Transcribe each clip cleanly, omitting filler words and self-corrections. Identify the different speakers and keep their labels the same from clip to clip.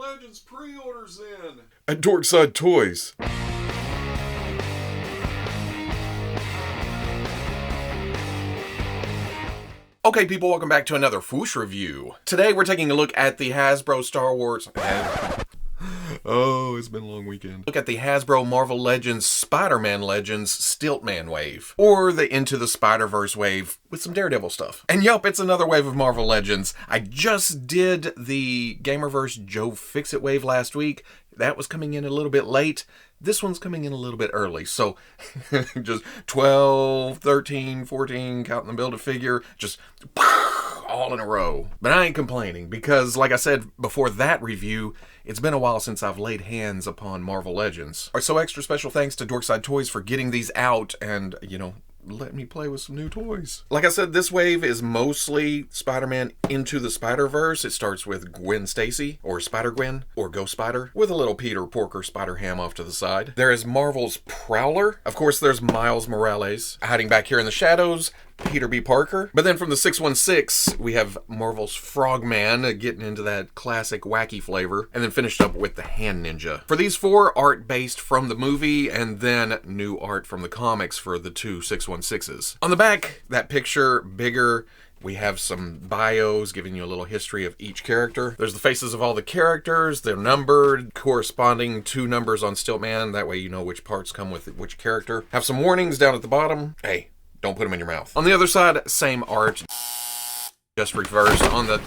Speaker 1: Legends pre-orders in
Speaker 2: at Dorkside Toys. Okay, people, welcome back to another Fwoosh review. Today we're taking a look at the Hasbro Star Wars... Oh, it's been a long weekend. Look at the Hasbro Marvel Legends Spider-Man Legends Stilt-Man wave. Or the Into the Spider-Verse wave with some Daredevil stuff. And yup, it's another wave of Marvel Legends. I just did the Gamerverse Joe Fix-It wave last week. That was coming in a little bit late. This one's coming in a little bit early. So just 12, 13, 14, counting the Build-A-Figure, just all in a row. But I ain't complaining because, like I said before that review, it's been a while since I've laid hands upon Marvel Legends. So extra special thanks to Dorkside Toys for getting these out and, you know, let me play with some new toys. Like I said, this wave is mostly Spider-Man Into the Spider-Verse. It starts with Gwen Stacy, or Spider-Gwen, or Ghost Spider, with a little Peter Porker Spider-Ham off to the side. There is Marvel's Prowler. Of course, there's Miles Morales. Hiding back here in the shadows, Peter B. Parker. But then from the 616, we have Marvel's Frog-Man, getting into that classic wacky flavor, and then finished up with the Hand Ninja. For these four, art based from the movie, and then new art from the comics for the two 616s. On the back, that picture, bigger, we have some bios giving you a little history of each character. There's the faces of all the characters. They're numbered, corresponding to numbers on Stilt-Man. That way you know which parts come with which character. Have some warnings down at the bottom. Hey, don't put them in your mouth. On the other side, same art, just reversed on the...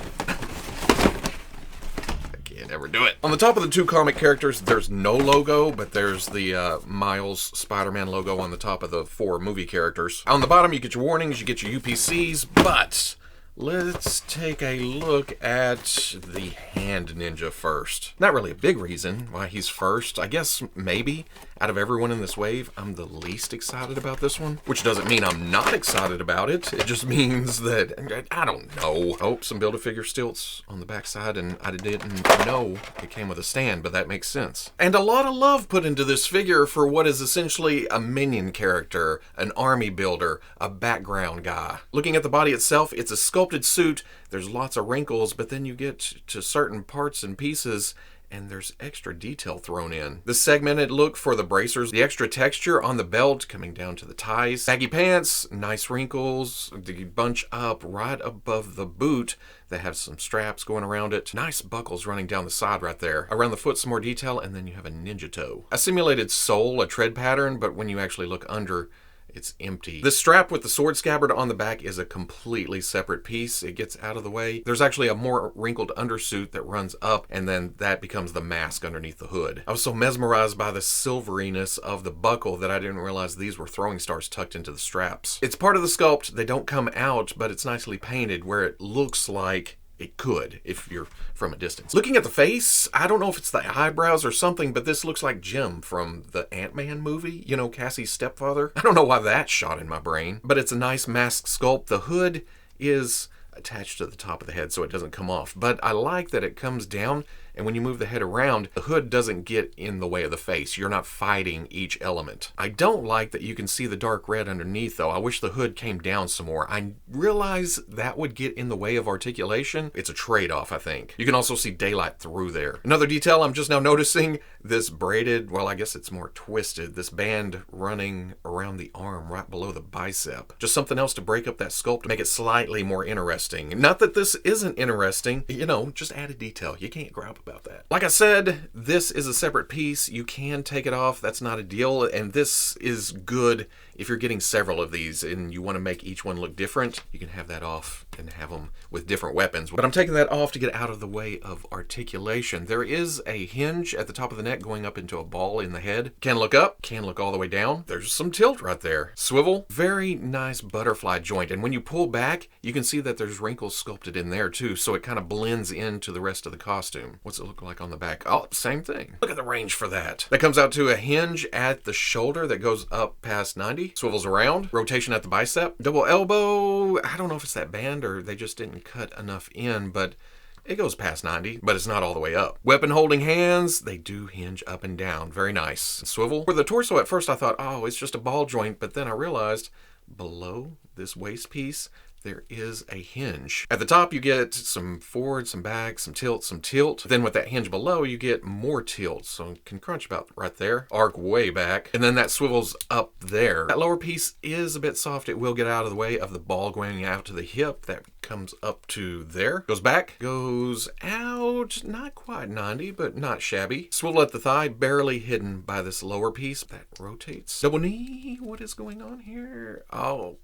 Speaker 2: I can't ever do it. On the top of the two comic characters, there's no logo, but there's the Miles Spider-Man logo on the top of the four movie characters. On the bottom, you get your warnings, you get your UPCs, but let's take a look at the Hand Ninja first. Not really a big reason why he's first. I guess maybe out of everyone in this wave, I'm the least excited about this one, which doesn't mean I'm not excited about it. It just means that, I don't know. Oh, some Build-A-Figure stilts on the backside, and I didn't know it came with a stand, but that makes sense. And a lot of love put into this figure for what is essentially a minion character, an army builder, a background guy. Looking at the body itself, it's a sculpted suit. There's lots of wrinkles, but then you get to certain parts and pieces and there's extra detail thrown in. The segmented look for the bracers, the extra texture on the belt coming down to the ties, baggy pants, nice wrinkles, the bunch up right above the boot that have some straps going around it. Nice buckles running down the side right there. Around the foot, some more detail, and then you have a ninja toe. A simulated sole, a tread pattern, but when you actually look under, it's empty. The strap with the sword scabbard on the back is a completely separate piece. It gets out of the way. There's actually a more wrinkled undersuit that runs up, and then that becomes the mask underneath the hood. I was so mesmerized by the silveriness of the buckle that I didn't realize these were throwing stars tucked into the straps. It's part of the sculpt. They don't come out, but it's nicely painted where it looks like it could if you're from a distance. Looking at the face, I don't know if it's the eyebrows or something, but this looks like Jim from the Ant-Man movie. You know, Cassie's stepfather. I don't know why that shot in my brain, but it's a nice mask sculpt. The hood is attached to the top of the head so it doesn't come off, but I like that it comes down, and when you move the head around, the hood doesn't get in the way of the face. You're not fighting each element. I don't like that you can see the dark red underneath, though. I wish the hood came down some more. I realize that would get in the way of articulation. It's a trade-off, I think. You can also see daylight through there. Another detail I'm just now noticing, this braided, well, I guess it's more twisted, this band running around the arm right below the bicep. Just something else to break up that sculpt to make it slightly more interesting. Not that this isn't interesting, you know, just add a detail. You can't gripe about that. Like I said, this is a separate piece. You can take it off. That's not a deal. And this is good if you're getting several of these and you want to make each one look different. You can have that off and have them with different weapons. But I'm taking that off to get out of the way of articulation. There is a hinge at the top of the neck going up into a ball in the head. Can look up, can look all the way down. There's some tilt right there. Swivel, very nice butterfly joint. And when you pull back, you can see that there's wrinkles sculpted in there too. So it kind of blends into the rest of the costume. What's it look like on the back? Oh, same thing. Look at the range for that. That comes out to a hinge at the shoulder that goes up past 90. Swivels around. Rotation at the bicep. Double elbow. I don't know if it's that band or they just didn't cut enough in, but it goes past 90, but it's not all the way up. Weapon holding hands, they do hinge up and down. Very nice. Swivel. For the torso, at first I thought, oh, it's just a ball joint, but then I realized below this waist piece, there is a hinge. At the top, you get some forward, some back, some tilt, some tilt. Then with that hinge below, you get more tilt. So you can crunch about right there, arc way back, and then that swivels up there. That lower piece is a bit soft. It will get out of the way of the ball going out to the hip. That comes up to there. Goes back, goes out, not quite 90, but not shabby. Swivel at the thigh, barely hidden by this lower piece. That rotates. Double knee, what is going on here? Oh,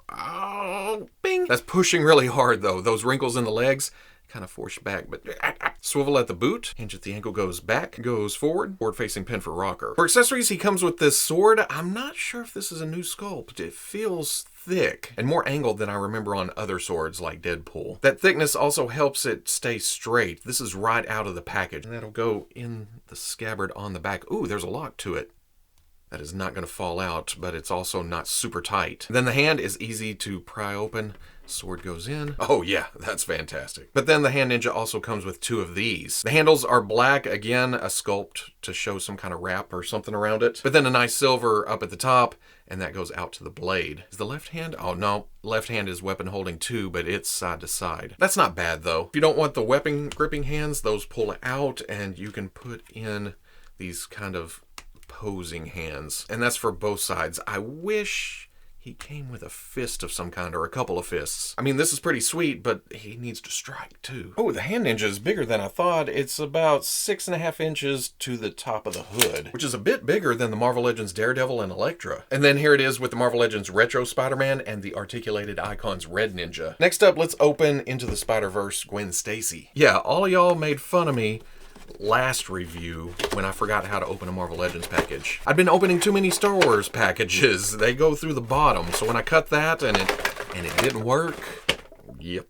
Speaker 2: bing. That's pushing really hard though. Those wrinkles in the legs kind of force back, but swivel at the boot, hinge at the ankle, goes back, goes forward facing pin for rocker. For accessories, he comes with this sword. I'm not sure if this is a new sculpt. It feels thick and more angled than I remember on other swords like Deadpool. That thickness also helps it stay straight. This is right out of the package. And that'll go in the scabbard on the back. Ooh, there's a lock to it. That is not going to fall out, but it's also not super tight. Then the hand is easy to pry open. Sword goes in. Oh yeah, that's fantastic. But then the hand ninja also comes with two of these. The handles are black, again, a sculpt to show some kind of wrap or something around it. But then a nice silver up at the top, and that goes out to the blade. Is the left hand? Oh no, left hand is weapon holding too, but it's side to side. That's not bad though. If you don't want the weapon gripping hands, those pull out and you can put in these kind of posing hands. And that's for both sides. I wish he came with a fist of some kind or a couple of fists. I mean, this is pretty sweet, but he needs to strike too. Oh, the hand ninja is bigger than I thought. It's about 6.5 inches to the top of the hood, which is a bit bigger than the Marvel Legends Daredevil and Elektra. And then here it is with the Marvel Legends Retro Spider-Man and the Articulated Icons Red Ninja. Next up, let's open Into the Spider-Verse Gwen Stacy. Yeah, all of y'all made fun of me last review when I forgot how to open a Marvel Legends package. I've been opening too many Star Wars packages. They go through the bottom. So when I cut that and it didn't work, yep.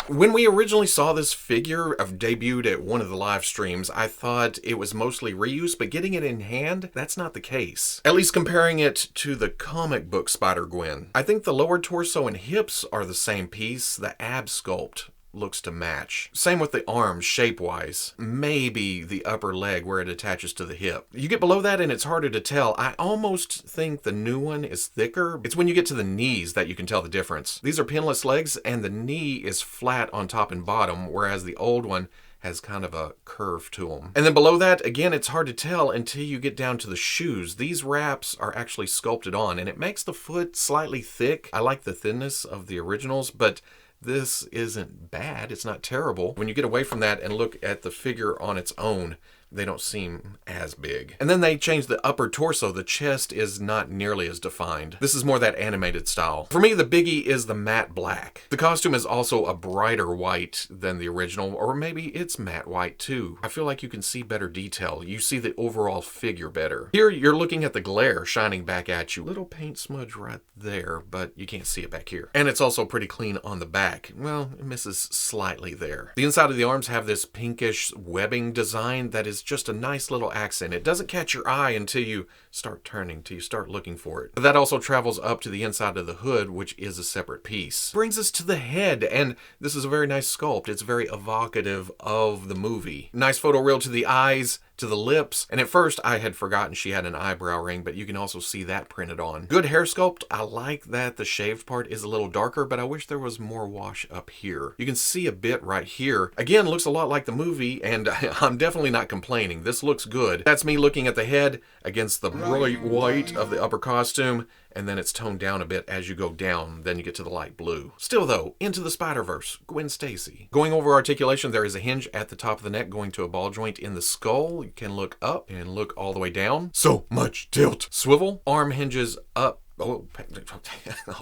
Speaker 2: When we originally saw this figure debuted at one of the live streams, I thought it was mostly reuse, but getting it in hand, that's not the case. At least comparing it to the comic book Spider-Gwen. I think the lower torso and hips are the same piece. The ab sculpt looks to match. Same with the arms shape-wise. Maybe the upper leg where it attaches to the hip. You get below that and it's harder to tell. I almost think the new one is thicker. It's when you get to the knees that you can tell the difference. These are pinless legs and the knee is flat on top and bottom, whereas the old one has kind of a curve to them. And then below that, again, it's hard to tell until you get down to the shoes. These wraps are actually sculpted on and it makes the foot slightly thick. I like the thinness of the originals, but this isn't bad. It's not terrible. When you get away from that and look at the figure on its own, they don't seem as big. And then they changed the upper torso. The chest is not nearly as defined. This is more that animated style. For me, the biggie is the matte black. The costume is also a brighter white than the original, or maybe it's matte white too. I feel like you can see better detail. You see the overall figure better. Here, you're looking at the glare shining back at you. Little paint smudge right there, but you can't see it back here. And it's also pretty clean on the back. Well, it misses slightly there. The inside of the arms have this pinkish webbing design that is just a nice little accent. It doesn't catch your eye until you start turning, till you start looking for it. But that also travels up to the inside of the hood, which is a separate piece. Brings us to the head, and this is a very nice sculpt. It's very evocative of the movie. Nice photoreal to the eyes, to the lips, and at first I had forgotten she had an eyebrow ring, but you can also see that printed on. Good hair sculpt. I like that the shaved part is a little darker, but I wish there was more wash up here. You can see a bit right here. Again, looks a lot like the movie, and I'm definitely not complaining. This looks good. That's me looking at the head against the bright white of the upper costume, and then it's toned down a bit as you go down, then you get to the light blue. Still though, Into the Spider-Verse, Gwen Stacy. Going over articulation, there is a hinge at the top of the neck going to a ball joint in the skull. You can look up and look all the way down. So much tilt. Swivel, arm hinges up. Oh,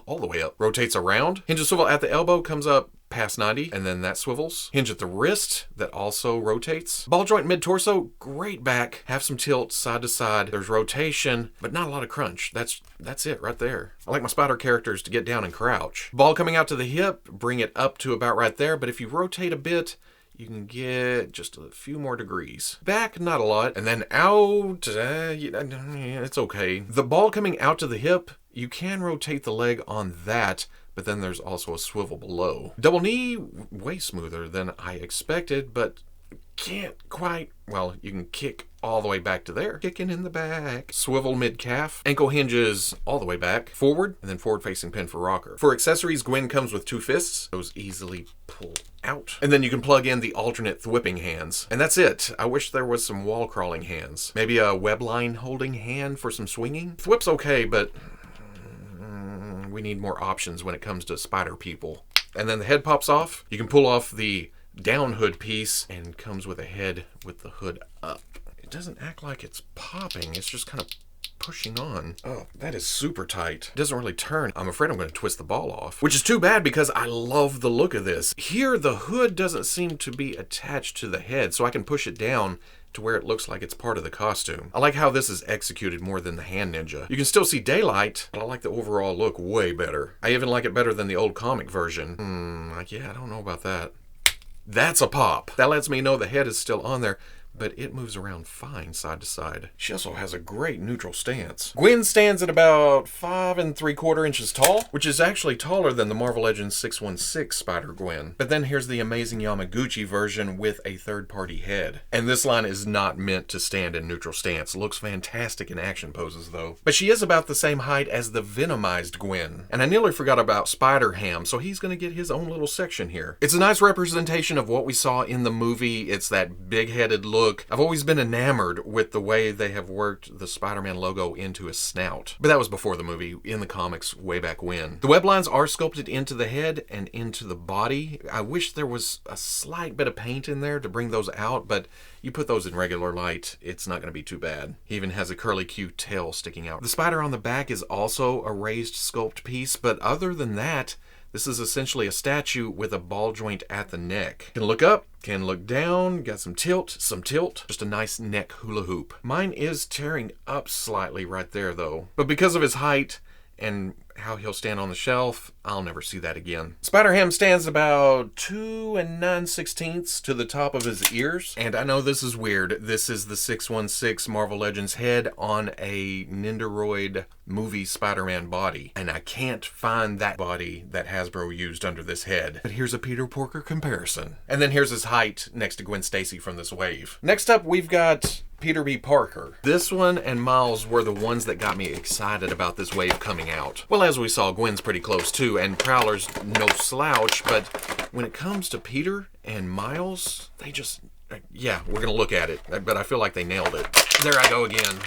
Speaker 2: all the way up. Rotates around. Hinge swivel at the elbow, comes up past 90, and then that swivels. Hinge at the wrist, that also rotates. Ball joint mid-torso, great back. Have some tilt side to side. There's rotation, but not a lot of crunch. That's it right there. I like my spider characters to get down and crouch. Ball coming out to the hip, bring it up to about right there, but if you rotate a bit, you can get just a few more degrees. Back, not a lot. And then out, it's okay. The ball coming out to the hip, you can rotate the leg on that, but then there's also a swivel below. Double knee, way smoother than I expected, but can't quite, well, you can kick all the way back to there. Kicking in the back. Swivel mid-calf. Ankle hinges all the way back. Forward, and then forward-facing pin for rocker. For accessories, Gwen comes with 2 fists. Those easily pull out. And then you can plug in the alternate thwipping hands. And that's it. I wish there was some wall-crawling hands. Maybe a web line holding hand for some swinging. Thwip's okay, but we need more options when it comes to spider people. And then the head pops off. You can pull off the down hood piece and comes with a head with the hood up. It doesn't act like it's popping. It's just kind of pushing on. Oh, that is super tight. It doesn't really turn. I'm afraid I'm going to twist the ball off, which is too bad because I love the look of this. Here, the hood doesn't seem to be attached to the head, so I can push it down to where it looks like it's part of the costume. I like how this is executed more than the Hand Ninja. You can still see daylight, but I like the overall look way better. I even like it better than the old comic version. Yeah, I don't know about that. That's a pop. That lets me know the head is still on there, but it moves around fine side to side. She also has a great neutral stance. Gwen stands at about 5 3/4 inches tall, which is actually taller than the Marvel Legends 616 Spider-Gwen. But then here's the amazing Yamaguchi version with a third-party head. And this line is not meant to stand in neutral stance. Looks fantastic in action poses though. But she is about the same height as the Venomized Gwen. And I nearly forgot about Spider-Ham, so he's gonna get his own little section here. It's a nice representation of what we saw in the movie. It's that big-headed look. I've always been enamored with the way they have worked the Spider-Man logo into his snout. But that was before the movie, in the comics way back when. The web lines are sculpted into the head and into the body. I wish there was a slight bit of paint in there to bring those out, but you put those in regular light, it's not going to be too bad. He even has a curly Q tail sticking out. The spider on the back is also a raised sculpt piece, but other than that, this is essentially a statue with a ball joint at the neck. Can look up, can look down, got some tilt. Just a nice neck hula hoop. Mine is tearing up slightly right there though. But because of his height and how he'll stand on the shelf, I'll never see that again. Spider-Ham stands about 2 9/16 to the top of his ears. And I know this is weird. This is the 616 Marvel Legends head on a Nendoroid movie Spider-Man body. And I can't find that body that Hasbro used under this head. But here's a Peter Porker comparison. And then here's his height next to Gwen Stacy from this wave. Next up, we've got Peter B. Parker. This one and Miles were the ones that got me excited about this wave coming out. Well, as we saw, Gwen's pretty close too, and Prowler's no slouch, but when it comes to Peter and Miles, they just, yeah, we're gonna look at it, but I feel like they nailed it. There I go again,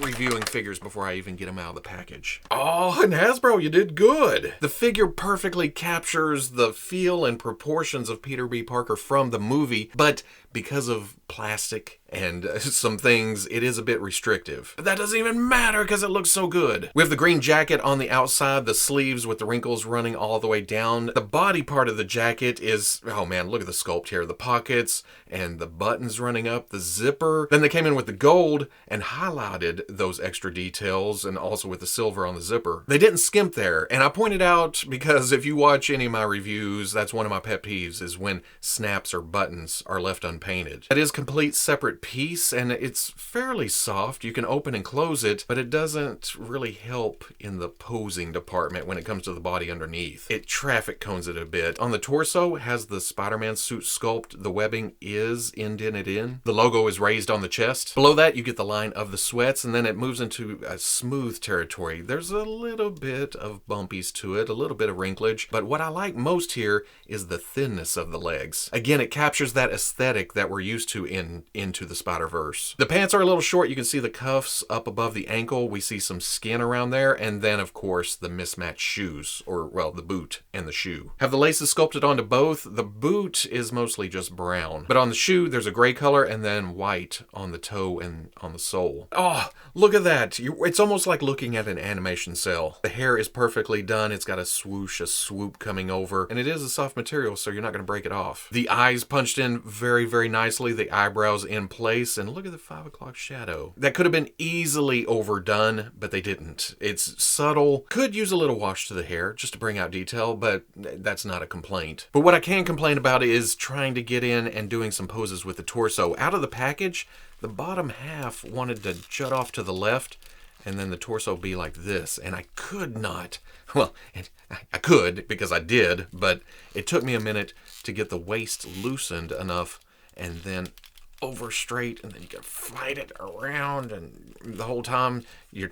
Speaker 2: reviewing figures before I even get them out of the package. Oh, and Hasbro, you did good. The figure perfectly captures the feel and proportions of Peter B. Parker from the movie, but because of plastic and some things, it is a bit restrictive. But that doesn't even matter because it looks so good. We have the green jacket on the outside, the sleeves with the wrinkles running all the way down. The body part of the jacket is, oh man, look at the sculpt here. The pockets and the buttons running up, the zipper. Then they came in with the gold and highlighted those extra details and also with the silver on the zipper. They didn't skimp there. And I pointed out because if you watch any of my reviews, that's one of my pet peeves is when snaps or buttons are left unpainted. It is complete separate piece and it's fairly soft. You can open and close it, but it doesn't really help in the posing department when it comes to the body underneath. It traffic cones it a bit. On the torso, has the Spider-Man suit sculpt. The webbing is indented in. The logo is raised on the chest. Below that, you get the line of the sweats, and then it moves into a smooth territory. There's a little bit of bumpies to it, a little bit of wrinklage, but what I like most here is the thinness of the legs. Again, it captures that aesthetic that we're used to in Into the Spider-Verse. The pants are a little short. You can see the cuffs up above the ankle. We see some skin around there, and then of course the mismatched shoes, or well, the boot and the shoe. Have the laces sculpted onto both. The boot is mostly just brown, but on the shoe there's a gray color and then white on the toe and on the sole. Oh, look at that. It's almost like looking at an animation cell. The hair is perfectly done. It's got a swoosh, a swoop coming over, and it is a soft material, so you're not going to break it off. The eyes punched in very, very nicely. The eyebrows in place, and look at the 5 o'clock shadow. That could have been easily overdone, but they didn't. It's subtle. Could use a little wash to the hair just to bring out detail, but that's not a complaint. But what I can complain about is trying to get in and doing some poses with the torso. Out of the package, the bottom half wanted to jut off to the left, and then the torso be like this, and I could not. Well, I could because I did, but it took me a minute to get the waist loosened enough and then over straight, and then you can fight it around, and the whole time you're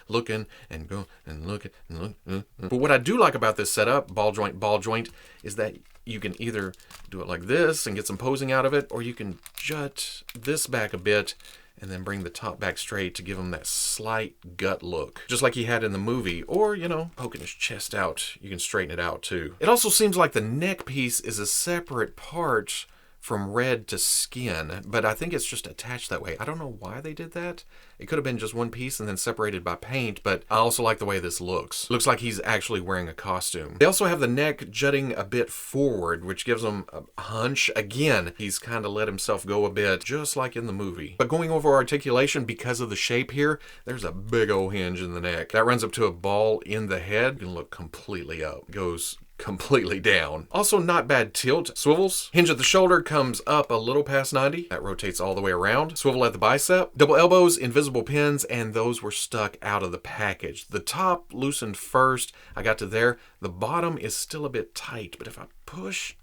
Speaker 2: looking and going and looking and looking. But what I do like about this setup, ball joint, is that you can either do it like this and get some posing out of it, or you can jut this back a bit and then bring the top back straight to give him that slight gut look, just like he had in the movie. Or, you know, poking his chest out, you can straighten it out too. It also seems like the neck piece is a separate part from red to skin, but I think it's just attached that way. I don't know why they did that. It could have been just one piece and then separated by paint, but I also like the way this looks. Looks like he's actually wearing a costume. They also have the neck jutting a bit forward, which gives him a hunch. Again, he's kind of let himself go a bit, just like in the movie. But going over articulation, because of the shape here, there's a big old hinge in the neck. That runs up to a ball in the head. You can look completely up. Goes completely down. Also not bad tilt. Swivels. Hinge at the shoulder comes up a little past 90. That rotates all the way around. Swivel at the bicep. Double elbows, invisible pins, and those were stuck out of the package. The top loosened first. I got to there. The bottom is still a bit tight, but if I push,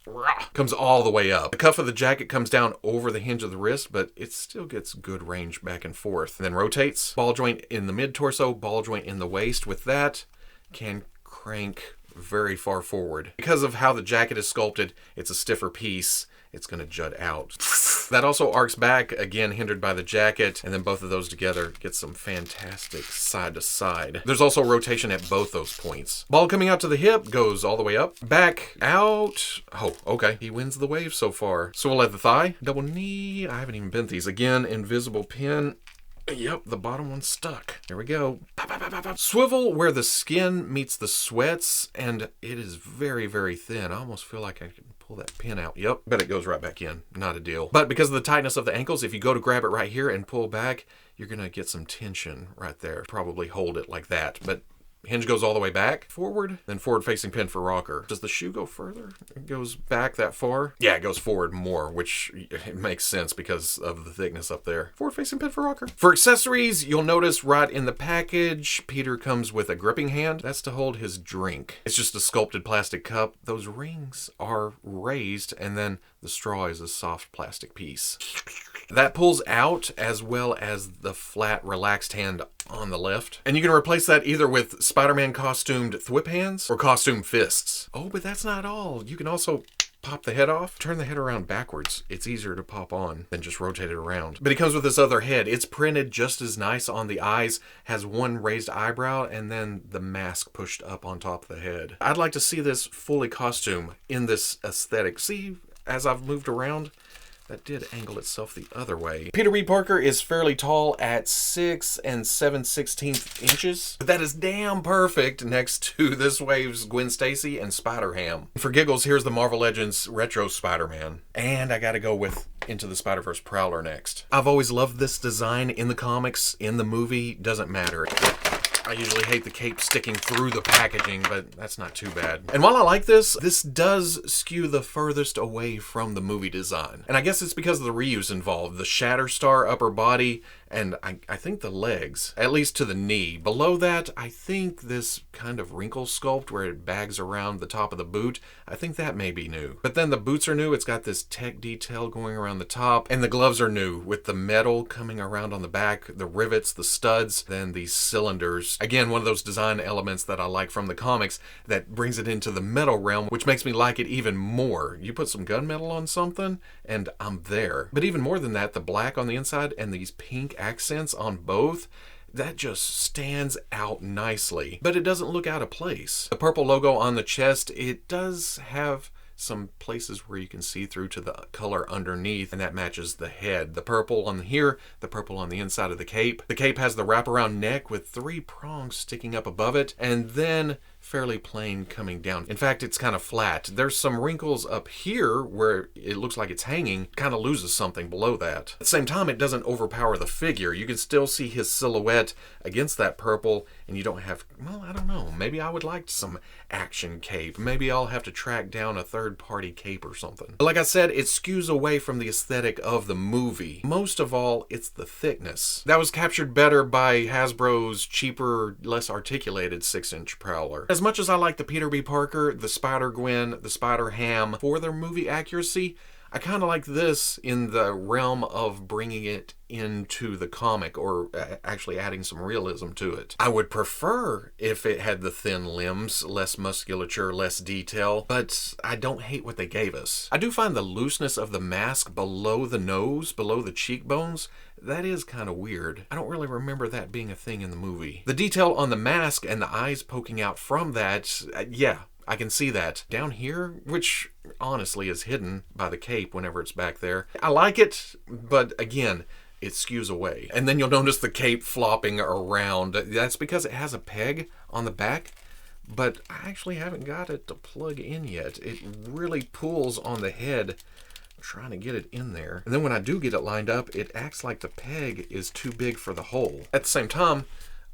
Speaker 2: comes all the way up. The cuff of the jacket comes down over the hinge of the wrist, but it still gets good range back and forth. And then rotates. Ball joint in the mid-torso, ball joint in the waist. With that, can crank very far forward. Because of how the jacket is sculpted, it's a stiffer piece. It's going to jut out. That also arcs back, again hindered by the jacket, and then both of those together get some fantastic side to side. There's also rotation at both those points. Ball coming out to the hip, goes all the way up, back, out. Oh, okay. He wins the wave so far. Swivel at the thigh, double knee. I haven't even bent these. Again, invisible pin. Yep, the bottom one's stuck. There we go. Pop, pop, pop, pop, pop. Swivel where the skin meets the sweats, and it is very, very thin. I almost feel like I can pull that pin out. Yep, but it goes right back in. Not a deal. But because of the tightness of the ankles, if you go to grab it right here and pull back, you're going to get some tension right there. Probably hold it like that. But hinge goes all the way back, forward, then forward facing pin for rocker. Does the shoe go further? It goes back that far? Yeah, it goes forward more, which it makes sense because of the thickness up there. Forward facing pin for rocker. For accessories, you'll notice right in the package, Peter comes with a gripping hand. That's to hold his drink. It's just a sculpted plastic cup. Those rings are raised, and then the straw is a soft plastic piece. That pulls out, as well as the flat, relaxed hand on the left. And you can replace that either with Spider-Man costumed thwip hands or costume fists. Oh, but that's not all. You can also pop the head off, turn the head around backwards. It's easier to pop on than just rotate it around. But he comes with this other head. It's printed just as nice on the eyes, has one raised eyebrow, and then the mask pushed up on top of the head. I'd like to see this fully costume in this aesthetic. See, as I've moved around, that did angle itself the other way. Peter B. Parker is fairly tall at 6 7/16 inches. But that is damn perfect next to this wave's Gwen Stacy and Spider-Ham. For giggles, here's the Marvel Legends Retro Spider-Man. And I gotta go with Into the Spider-Verse Prowler next. I've always loved this design in the comics, in the movie, doesn't matter. I usually hate the cape sticking through the packaging, but that's not too bad. And while I like this, this does skew the furthest away from the movie design. And I guess it's because of the reuse involved. The Shatterstar upper body, and I think the legs, at least to the knee. Below that, I think this kind of wrinkle sculpt where it bags around the top of the boot, I think that may be new. But then the boots are new. It's got this tech detail going around the top, and the gloves are new with the metal coming around on the back, the rivets, the studs, then these cylinders. Again, one of those design elements that I like from the comics that brings it into the metal realm, which makes me like it even more. You put some gunmetal on something, and I'm there. But even more than that, the black on the inside and these pink accents on both, that just stands out nicely. But it doesn't look out of place. The purple logo on the chest, it does have some places where you can see through to the color underneath, and that matches the head. The purple on here, the purple on the inside of the cape. The cape has the wraparound neck with 3 prongs sticking up above it, and then fairly plain coming down. In fact, it's kind of flat. There's some wrinkles up here where it looks like it's hanging, kind of loses something below that. At the same time, it doesn't overpower the figure. You can still see his silhouette against that purple, and you don't have, well, I don't know, maybe I would like some action cape. Maybe I'll have to track down a third-party cape or something. But like I said, it skews away from the aesthetic of the movie. Most of all, it's the thickness. That was captured better by Hasbro's cheaper, less articulated 6-inch Prowler. As much as I like the Peter B. Parker, the Spider-Gwen, the Spider-Ham for their movie accuracy, I kind of like this in the realm of bringing it into the comic, or actually adding some realism to it. I would prefer if it had the thin limbs, less musculature, less detail, but I don't hate what they gave us. I do find the looseness of the mask below the nose, below the cheekbones, that is kind of weird. I don't really remember that being a thing in the movie. The detail on the mask and the eyes poking out from that, yeah, I can see that. Down here, which honestly is hidden by the cape whenever it's back there, I like it, but again, it skews away. And then you'll notice the cape flopping around. That's because it has a peg on the back, but I actually haven't got it to plug in yet. It really pulls on the head. I'm trying to get it in there. And then when I do get it lined up, it acts like the peg is too big for the hole. At the same time,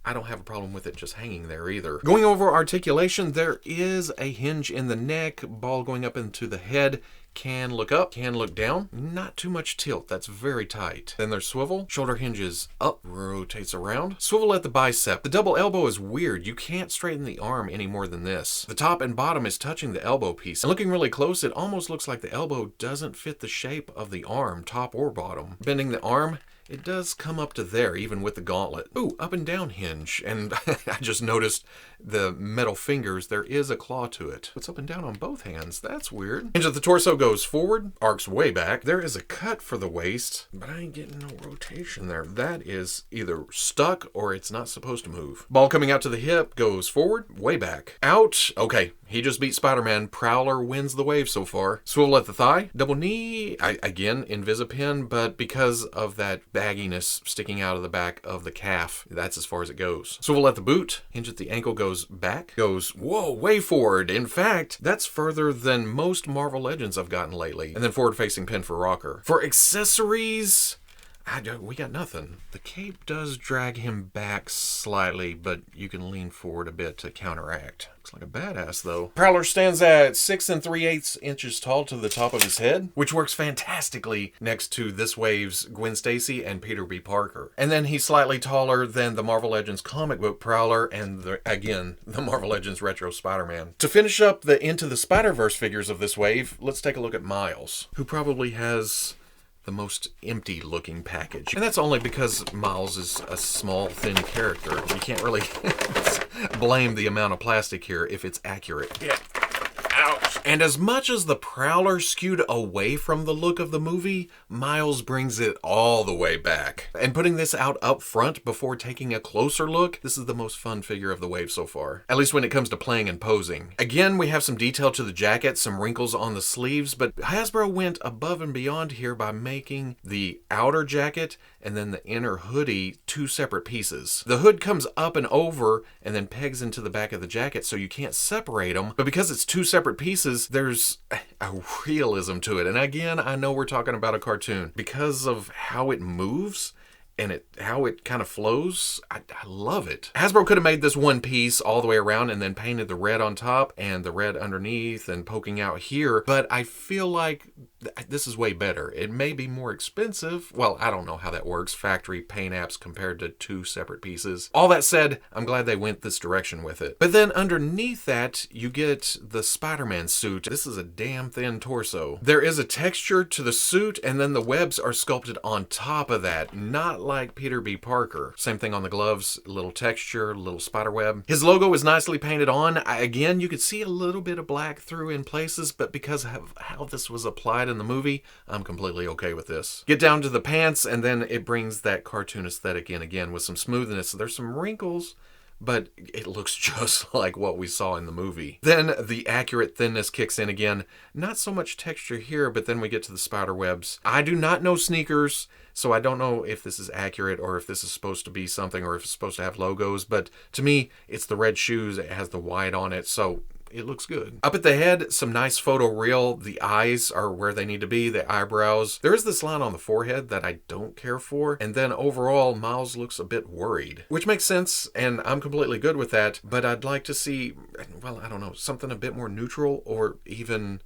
Speaker 2: I don't have a problem with it just hanging there either. Going over articulation, there is a hinge in the neck, ball going up into the head. Can look up, can look down. Not too much tilt, that's very tight. Then there's swivel, shoulder hinges up, rotates around. Swivel at the bicep. The double elbow is weird. You can't straighten the arm any more than this. The top and bottom is touching the elbow piece. And looking really close, it almost looks like the elbow doesn't fit the shape of the arm, top or bottom. Bending the arm, it does come up to there, even with the gauntlet. Ooh, up and down hinge. And I just noticed the metal fingers, there is a claw to it. It's up and down on both hands. That's weird. Hinge of the torso goes forward, arcs way back. There is a cut for the waist, but I ain't getting no rotation there. That is either stuck or it's not supposed to move. Ball coming out to the hip goes forward, way back. Out. Okay, he just beat Spider-Man. Prowler wins the wave so far. Swivel at the thigh, double knee. Again, Invisipin, but because of that bagginess sticking out of the back of the calf, that's as far as it goes. Swivel at the boot, hinge at the ankle goes back, goes, whoa, way forward. In fact, that's further than most Marvel Legends I've gotten lately. And then forward facing pin for rocker. For accessories, we got nothing. The cape does drag him back slightly, but you can lean forward a bit to counteract. Looks like a badass though. Prowler stands at 6 3/8 inches tall to the top of his head, which works fantastically next to this wave's Gwen Stacy and Peter B. Parker. And then he's slightly taller than the Marvel Legends comic book Prowler and the Marvel Legends Retro Spider-Man. To finish up the Into the Spider-Verse figures of this wave, let's take a look at Miles, who probably has the most empty looking package. And that's only because Miles is a small, thin character. You can't really blame the amount of plastic here if it's accurate. Yeah. Ouch. And as much as the Prowler skewed away from the look of the movie, Miles brings it all the way back. And putting this out up front before taking a closer look, this is the most fun figure of the wave so far. At least when it comes to playing and posing. Again, we have some detail to the jacket, some wrinkles on the sleeves, but Hasbro went above and beyond here by making the outer jacket and then the inner hoodie two separate pieces. The hood comes up and over and then pegs into the back of the jacket so you can't separate them, but because it's two separate pieces, there's a realism to it. And again, I know we're talking about a cartoon. Because of how it moves and how it kind of flows, I love it. Hasbro could have made this one piece all the way around and then painted the red on top and the red underneath and poking out here, but I feel like this is way better. It may be more expensive. Well, I don't know how that works. Factory paint apps compared to two separate pieces. All that said, I'm glad they went this direction with it. But then underneath that, you get the Spider-Man suit. This is a damn thin torso. There is a texture to the suit, and then the webs are sculpted on top of that, not like Peter B. Parker. Same thing on the gloves, a little texture, a little spider web. His logo is nicely painted on. Again, you could see a little bit of black through in places, but because of how this was applied in the movie, I'm completely okay with this. Get down to the pants, and then it brings that cartoon aesthetic in again with some smoothness. There's some wrinkles, but it looks just like what we saw in the movie. Then the accurate thinness kicks in again. Not so much texture here, but then we get to the spider webs. I do not know sneakers, so I don't know if this is accurate or if this is supposed to be something or if it's supposed to have logos, but to me, it's the red shoes. It has the white on it, so it looks good. Up at the head, some nice photo real. The eyes are where they need to be, the eyebrows. There is this line on the forehead that I don't care for. And then overall, Miles looks a bit worried, which makes sense, and I'm completely good with that. But I'd like to see, well, I don't know, something a bit more neutral, or even,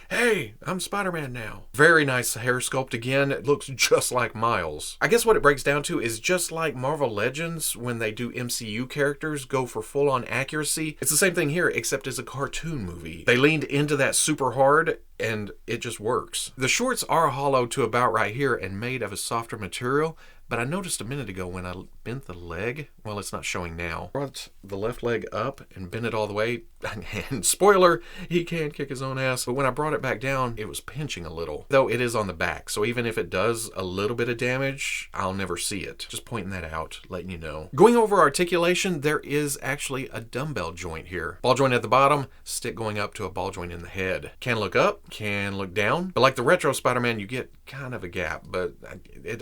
Speaker 2: hey, I'm Spider-Man now. Very nice hair sculpt again. It looks just like Miles. I guess what it breaks down to is just like Marvel Legends, when they do MCU characters go for full-on accuracy. It's the same thing here, except as a cartoon movie. They leaned into that super hard, and it just works. The shorts are hollow to about right here and made of a softer material, but I noticed a minute ago when I bent the leg, well, it's not showing now, brought the left leg up and bent it all the way, and spoiler, he can kick his own ass, but when I brought it back down, it was pinching a little, though it is on the back, so even if it does a little bit of damage, I'll never see it. Just pointing that out, letting you know. Going over articulation, there is actually a dumbbell joint here. Ball joint at the bottom, stick going up to a ball joint in the head. Can look up, can look down, but like the retro Spider-Man, you get kind of a gap, but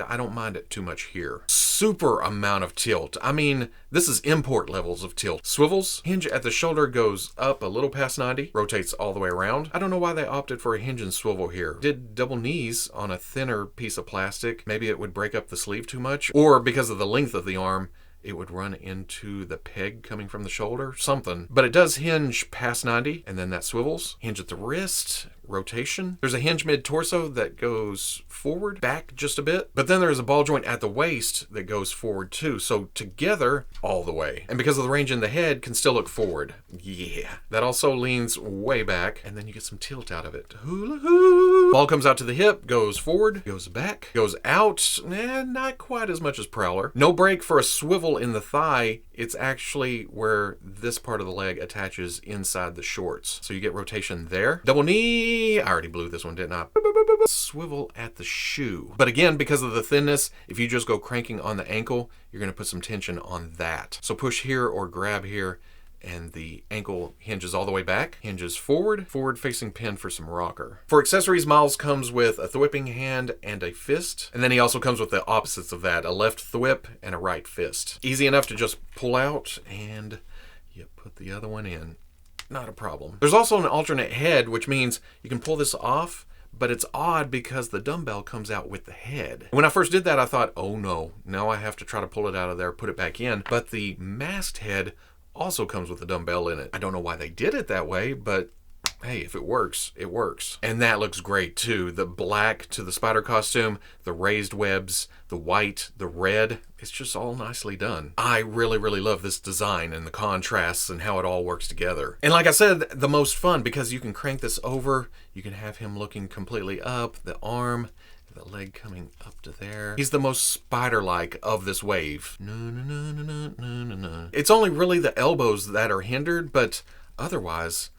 Speaker 2: I don't mind it too much here. Super amount of tilt. I mean, this is import levels of tilt. Swivels, hinge at the shoulder goes up a little past 90, rotates all the way around. I don't know why they opted for a hinge and swivel here. Did double knees on a thinner piece of plastic. Maybe it would break up the sleeve too much, or because of the length of the arm, it would run into the peg coming from the shoulder, something. But it does hinge past 90, and then that swivels. Hinge at the wrist, rotation. There's a hinge mid-torso that goes forward, back just a bit, but then there's a ball joint at the waist that goes forward too, so together, all the way. And because of the range in the head, can still look forward. Yeah. That also leans way back, and then you get some tilt out of it. Hula hoo! Ball comes out to the hip, goes forward, goes back, goes out, not quite as much as Prowler. No break for a swivel in the thigh. It's actually where this part of the leg attaches inside the shorts. So you get rotation there. Double knee. I already blew this one, didn't I? Swivel at the shoe. But again, because of the thinness, if you just go cranking on the ankle, you're going to put some tension on that. So push here or grab here, and the ankle hinges all the way back, hinges forward, forward-facing pin for some rocker. For accessories, Miles comes with a thwipping hand and a fist, and then he also comes with the opposites of that, a left thwip and a right fist. Easy enough to just pull out, and you put the other one in. Not a problem. There's also an alternate head, which means you can pull this off, but it's odd because the dumbbell comes out with the head. When I first did that, I thought, oh no, now I have to try to pull it out of there, put it back in, but the masked head also comes with a dumbbell in it. I don't know why they did it that way, but hey, if it works, it works. And that looks great too. The black to the spider costume, the raised webs, the white, the red, it's just all nicely done. I really, really love this design and the contrasts and how it all works together. And like I said, the most fun because you can crank this over, you can have him looking completely up, the arm, the leg coming up to there. He's the most spider-like of this wave. It's only really the elbows that are hindered, but otherwise,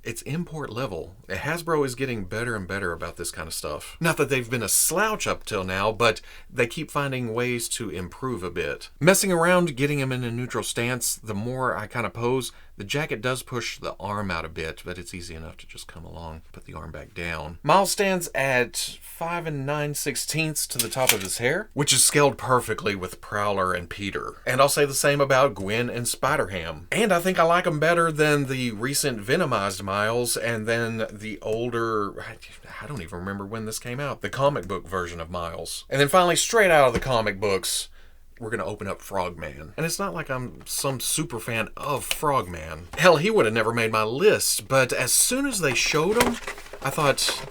Speaker 2: it's import level. Hasbro is getting better and better about this kind of stuff. Not that they've been a slouch up till now, but they keep finding ways to improve a bit. Messing around, getting him in a neutral stance, the more I kind of pose, the jacket does push the arm out a bit, but it's easy enough to just come along, put the arm back down. Miles stands at 5 9/16 to the top of his hair, which is scaled perfectly with Prowler and Peter. And I'll say the same about Gwen and Spider-Ham. And I think I like them better than the recent Venomized Miles and then the older, I don't even remember when this came out, the comic book version of Miles. And then finally, straight out of the comic books, we're going to open up Frog-Man. And it's not like I'm some super fan of Frog-Man. Hell, he would have never made my list, but as soon as they showed him, I thought,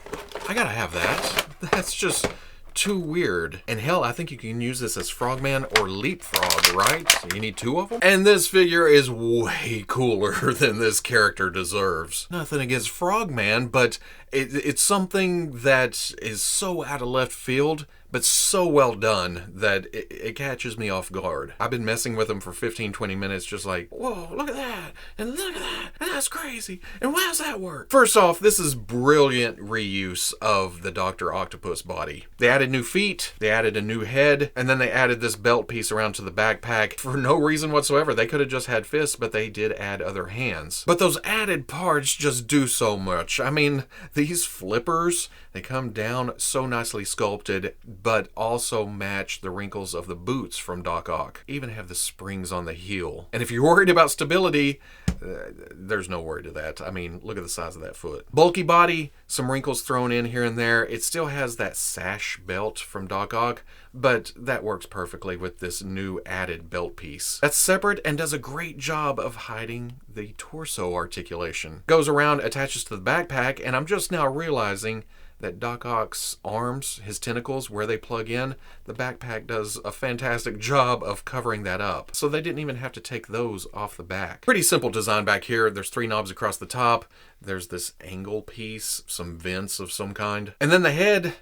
Speaker 2: I gotta have that. That's just too weird. And hell, I think you can use this as Frog-Man or Leapfrog, right? So you need two of them? And this figure is way cooler than this character deserves. Nothing against Frog-Man, but it's something that is so out of left field, but so well done that it catches me off guard. I've been messing with them for 15-20 minutes just like, whoa, look at that, and look at that, and that's crazy, and how does that work? First off, this is brilliant reuse of the Dr. Octopus body. They added new feet, they added a new head, and then they added this belt piece around to the backpack for no reason whatsoever. They could have just had fists, but they did add other hands. But those added parts just do so much. I mean, these flippers, they come down so nicely sculpted, but also match the wrinkles of the boots from Doc Ock. Even have the springs on the heel. And if you're worried about stability, there's no worry to that. I mean, look at the size of that foot. Bulky body, some wrinkles thrown in here and there. It still has that sash belt from Doc Ock, but that works perfectly with this new added belt piece. That's separate and does a great job of hiding the torso articulation. Goes around, attaches to the backpack, and I'm just now realizing that Doc Ock's arms, his tentacles, where they plug in, the backpack does a fantastic job of covering that up. So they didn't even have to take those off the back. Pretty simple design back here. There's 3 knobs across the top. There's this angle piece, some vents of some kind. And then the head,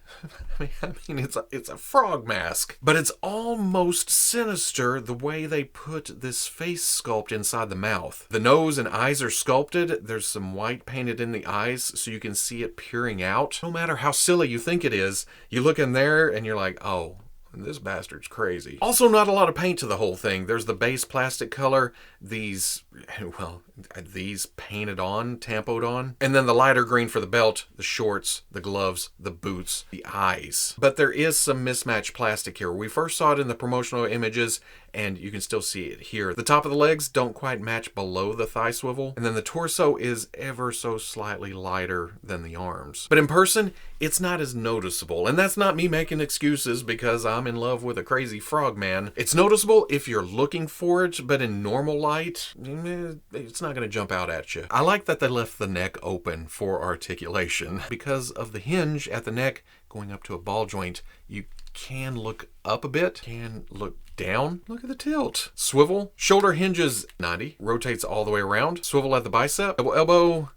Speaker 2: I mean it's a frog mask. But it's almost sinister the way they put this face sculpt inside the mouth. The nose and eyes are sculpted. There's some white painted in the eyes so you can see it peering out. No matter how silly you think it is, you look in there and you're like, oh, this bastard's crazy. Also, not a lot of paint to the whole thing. There's the base plastic color, these painted on, tampoed on, and then the lighter green for the belt, the shorts, the gloves, the boots, the eyes. But there is some mismatched plastic here. We first saw it in the promotional images, and you can still see it here. The top of the legs don't quite match below the thigh swivel, and then the torso is ever so slightly lighter than the arms. But in person, it's not as noticeable, and that's not me making excuses because I'm in love with a crazy frogman. It's noticeable if you're looking for it, but in normal light, it's not going to jump out at you. I like that they left the neck open for articulation. Because of the hinge at the neck going up to a ball joint, you can look up a bit, can look down. Look at the tilt. Swivel. Shoulder hinges 90. Rotates all the way around. Swivel at the bicep. Double elbow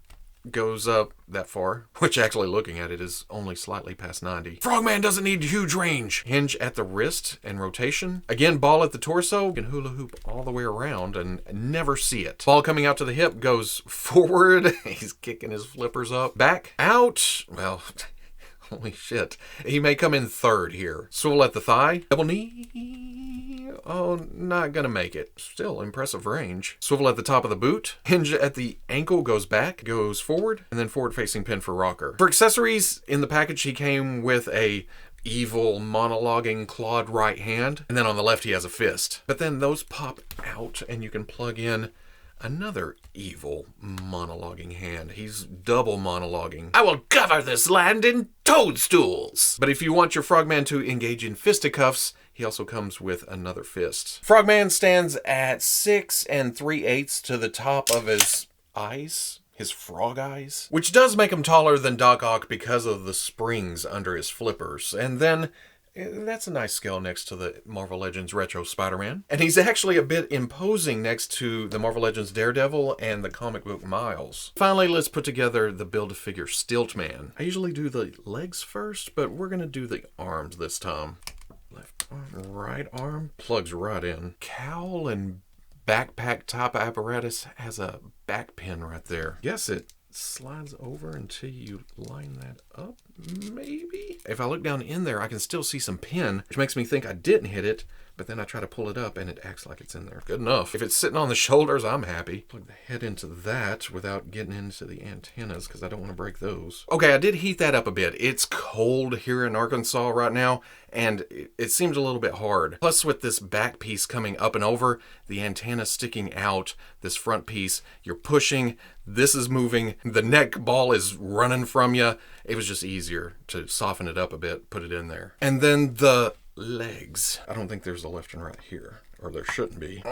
Speaker 2: goes up that far, which actually looking at it is only slightly past 90. Frogman doesn't need huge range. Hinge at the wrist and rotation. Again, ball at the torso. You can hula hoop all the way around and never see it. Ball coming out to the hip goes forward. He's kicking his flippers up. Back, out. Well, holy shit. He may come in third here. Swivel at the thigh. Double knee. Oh, not gonna make it. Still impressive range. Swivel at the top of the boot. Hinge at the ankle goes back, goes forward, and then forward facing pin for rocker. For accessories, in the package he came with a evil monologuing clawed right hand, and then on the left he has a fist. But then those pop out and you can plug in another evil monologuing hand. He's double monologuing. I will cover this land in toadstools. But if you want your frogman to engage in fisticuffs, he also comes with another fist. Frogman stands at 6 3/8 to the top of his eyes. His frog eyes. Which does make him taller than Doc Ock because of the springs under his flippers. And then that's a nice scale next to the Marvel Legends Retro Spider-Man. And he's actually a bit imposing next to the Marvel Legends Daredevil and the comic book Miles. Finally, let's put together the Build-A-Figure Stilt-Man. I usually do the legs first, but we're going to do the arms this time. Left arm, right arm, plugs right in. Cowl and backpack top apparatus has a back pin right there. Guess it slides over until you line that up, maybe? If I look down in there, I can still see some pin, which makes me think I didn't hit it, but then I try to pull it up and it acts like it's in there. Good enough. If it's sitting on the shoulders, I'm happy. Plug the head into that without getting into the antennas because I don't want to break those. Okay, I did heat that up a bit. It's cold here in Arkansas right now, and it seems a little bit hard. Plus, with this back piece coming up and over, the antenna sticking out, this front piece, you're pushing, this is moving, the neck ball is running from you. It was just easier to soften it up a bit, put it in there. And then the legs. I don't think there's a left and right here, or there shouldn't be.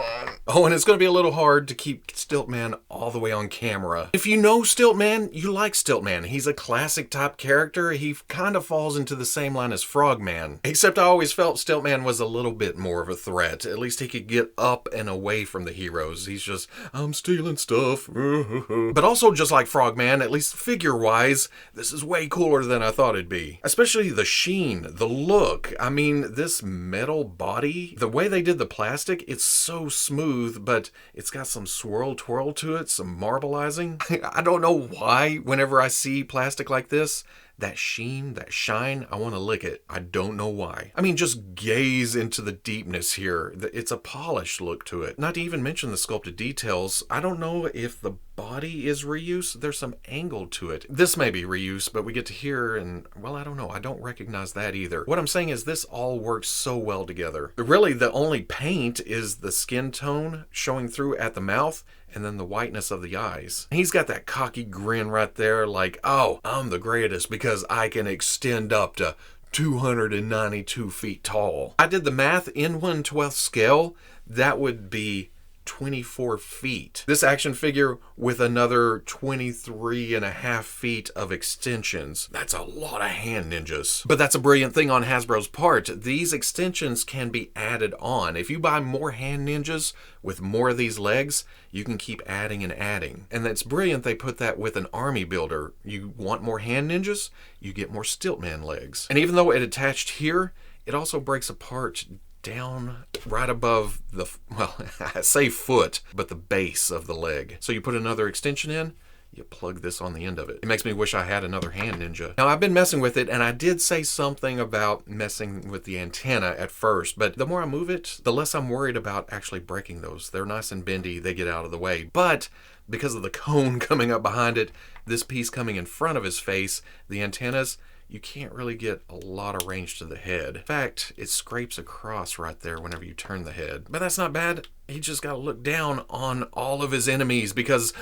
Speaker 2: Oh, and it's going to be a little hard to keep Stilt-Man all the way on camera. If you know Stilt-Man, you like Stilt-Man. He's a classic type character. He kind of falls into the same line as Frog-Man. Except I always felt Stilt-Man was a little bit more of a threat. At least he could get up and away from the heroes. He's just, I'm stealing stuff. But also just like Frog-Man, at least figure-wise, this is way cooler than I thought it'd be. Especially the sheen, the look. I mean, this metal body, the way they did the plastic, it's so smooth, but it's got some swirl twirl to it, some marbleizing. I don't know why whenever I see plastic like this, that sheen, that shine, I want to lick it. I don't know why. I mean, just gaze into the deepness here. It's a polished look to it. Not to even mention the sculpted details. I don't know if the body is reuse. There's some angle to it. This may be reuse, but we get to hear and, well, I don't know. I don't recognize that either. What I'm saying is this all works so well together. Really, the only paint is the skin tone showing through at the mouth and then the whiteness of the eyes. He's got that cocky grin right there like, oh, I'm the greatest because I can extend up to 292 feet tall. I did the math in 1/12 scale. That would be 24 feet. This action figure with another 23.5 feet of extensions. That's a lot of hand ninjas. But that's a brilliant thing on Hasbro's part. These extensions can be added on. If you buy more hand ninjas with more of these legs, you can keep adding and adding. And that's brilliant they put that with an army builder. You want more hand ninjas, you get more Stilt-Man legs. And even though it attached here, it also breaks apart down right above the, well, I say foot, but the base of the leg. So you put another extension in, you plug this on the end of it. It makes me wish I had another hand ninja. Now, I've been messing with it, and I did say something about messing with the antenna at first, but the more I move it, the less I'm worried about actually breaking those. They're nice and bendy, they get out of the way. But because of the cone coming up behind it, this piece coming in front of his face, the antennas, you can't really get a lot of range to the head. In fact, it scrapes across right there whenever you turn the head. But that's not bad. He just got to look down on all of his enemies because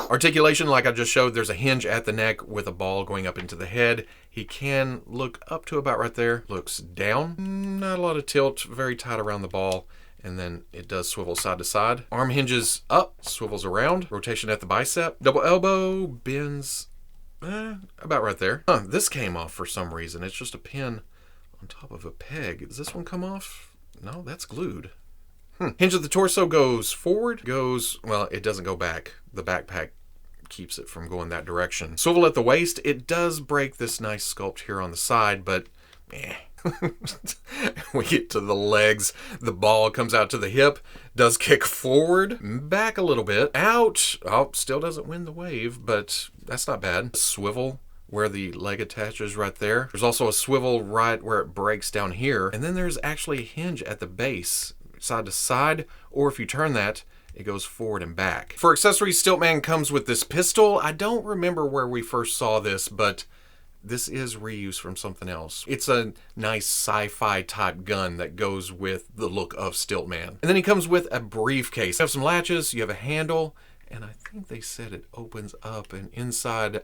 Speaker 2: articulation, like I just showed, there's a hinge at the neck with a ball going up into the head. He can look up to about right there. Looks down. Not a lot of tilt. Very tight around the ball. And then it does swivel side to side. Arm hinges up, swivels around. Rotation at the bicep. Double elbow, bends about right there. This came off for some reason. It's just a pin on top of a peg. Does this one come off? No, that's glued. Hinge of the torso goes forward, well, it doesn't go back. The backpack keeps it from going that direction. Swivel at the waist. It does break this nice sculpt here on the side, but we get to the legs. The ball comes out to the hip, does kick forward, back a little bit, out. Oh, still doesn't win the wave, but that's not bad. Swivel where the leg attaches right there. There's also a swivel right where it breaks down here. And then there's actually a hinge at the base, side to side, or if you turn that, it goes forward and back. For accessories, Stilt-Man comes with this pistol. I don't remember where we first saw this, but this is reused from something else. It's a nice sci-fi type gun that goes with the look of Stilt-Man. And then he comes with a briefcase. You have some latches, you have a handle, and I think they said it opens up, and inside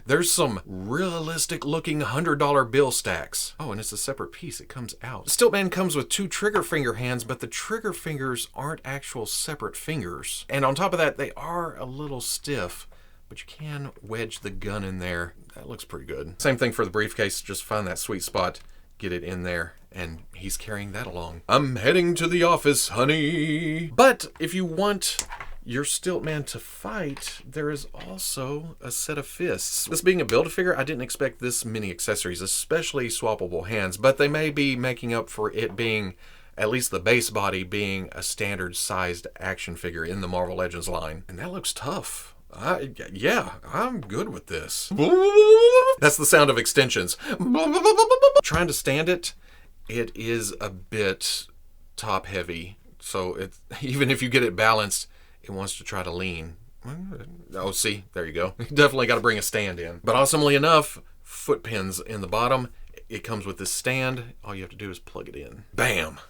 Speaker 2: there's some realistic looking $100 bill stacks. Oh, and it's a separate piece. It comes out. Stilt-Man comes with 2 trigger finger hands, but the trigger fingers aren't actual separate fingers. And on top of that, they are a little stiff, but you can wedge the gun in there. That looks pretty good. Same thing for the briefcase. Just find that sweet spot, get it in there, and he's carrying that along. I'm heading to the office, honey. But if you want your Stilt-Man to fight, there is also a set of fists. This being a Build-A-Figure, I didn't expect this many accessories, especially swappable hands, but they may be making up for it being, at least the base body, being a standard sized action figure in the Marvel Legends line. And that looks tough. Yeah, I'm good with this. That's the sound of extensions. Trying to stand it, it is a bit top heavy. So even if you get it balanced, it wants to try to lean. Oh, see, there you go. Definitely got to bring a stand in. But awesomely enough, foot pins in the bottom. It comes with this stand. All you have to do is plug it in. Bam!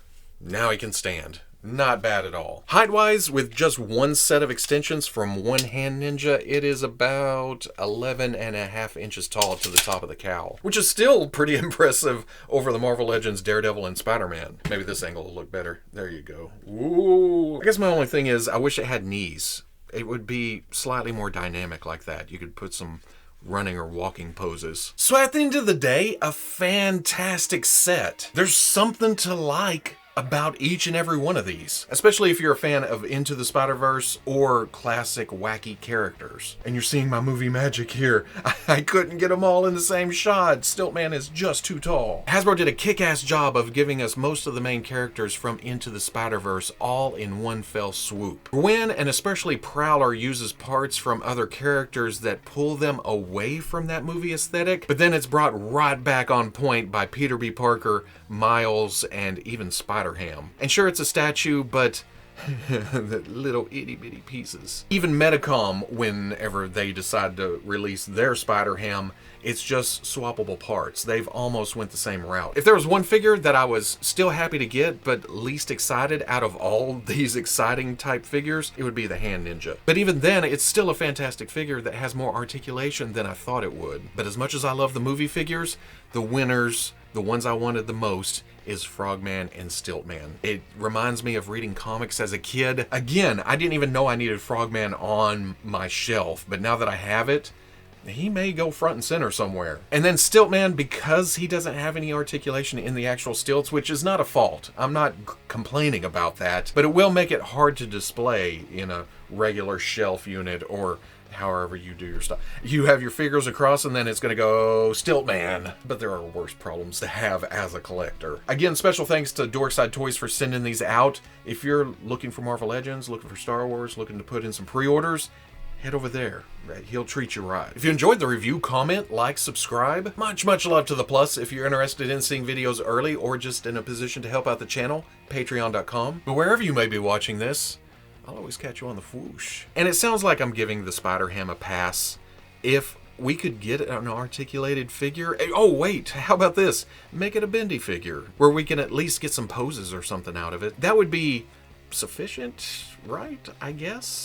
Speaker 2: Now he can stand. Not bad at all. Height-wise, with just one set of extensions from one hand ninja, it is about 11.5 inches tall to the top of the cowl, which is still pretty impressive over the Marvel Legends Daredevil and Spider-Man. Maybe this angle will look better. There you go. Ooh. I guess my only thing is I wish it had knees. It would be slightly more dynamic like that. You could put some running or walking poses. So at the end of the day, a fantastic set. There's something to like about each and every one of these, especially if you're a fan of Into the Spider-Verse or classic wacky characters. And you're seeing my movie magic here. I couldn't get them all in the same shot. Stilt-Man is just too tall. Hasbro did a kick-ass job of giving us most of the main characters from Into the Spider-Verse all in one fell swoop. Gwen, and especially Prowler, uses parts from other characters that pull them away from that movie aesthetic, but then it's brought right back on point by Peter B. Parker, Miles, and even Spider-Ham. And sure, it's a statue, but the little itty-bitty pieces. Even Medicom, whenever they decide to release their Spider-Ham, it's just swappable parts. They've almost went the same route. If there was one figure that I was still happy to get, but least excited out of all these exciting type figures, it would be the Hand Ninja. But even then, it's still a fantastic figure that has more articulation than I thought it would. But as much as I love the movie figures, the winners, the ones I wanted the most is Frog-Man and Stilt-Man. It reminds me of reading comics as a kid. Again, I didn't even know I needed Frog-Man on my shelf, but now that I have it, he may go front and center somewhere. And then Stilt-Man, because he doesn't have any articulation in the actual stilts, which is not a fault. I'm not complaining about that, but it will make it hard to display in a regular shelf unit or however you do your stuff. You have your figures across and then it's going to go Stilt-Man. But there are worse problems to have as a collector. Again, special thanks to Dorkside Toys for sending these out. If you're looking for Marvel Legends, looking for Star Wars, looking to put in some pre-orders, head over there. He'll treat you right. If you enjoyed the review, comment, like, subscribe. Much love to the plus. If you're interested in seeing videos early or just in a position to help out the channel, patreon.com. But wherever you may be watching this, I'll always catch you on the Fwoosh. And it sounds like I'm giving the Spider-Ham a pass. If we could get an articulated figure... Oh, wait, how about this? Make it a bendy figure, where we can at least get some poses or something out of it. That would be sufficient, right? I guess?